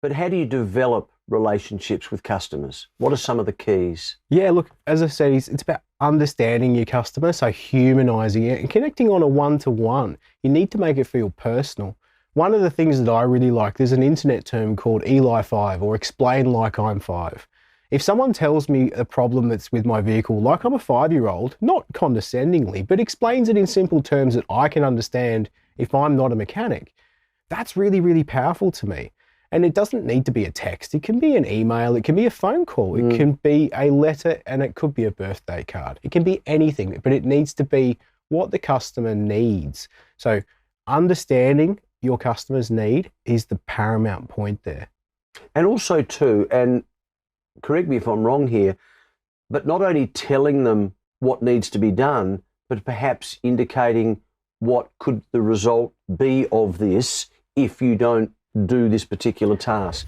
But how do you develop relationships with customers? What are some of the keys? Yeah, look, as I said, it's about understanding your customer, so humanizing it and connecting on a one-to-one. You need to make it feel personal. One of the things that I really like, there's an internet term called Eli 5 or explain like I'm 5. If someone tells me a problem that's with my vehicle, like I'm a 5-year-old, not condescendingly, but explains it in simple terms that I can understand if I'm not a mechanic, that's really, really powerful to me. And it doesn't need to be a text. It can be an email. It can be a phone call. It can be a letter, and it could be a birthday card. It can be anything, but it needs to be what the customer needs. So understanding your customer's need is the paramount point there. And also too, and correct me if I'm wrong here, but not only telling them what needs to be done, but perhaps indicating what could the result be of this if you don't do this particular task.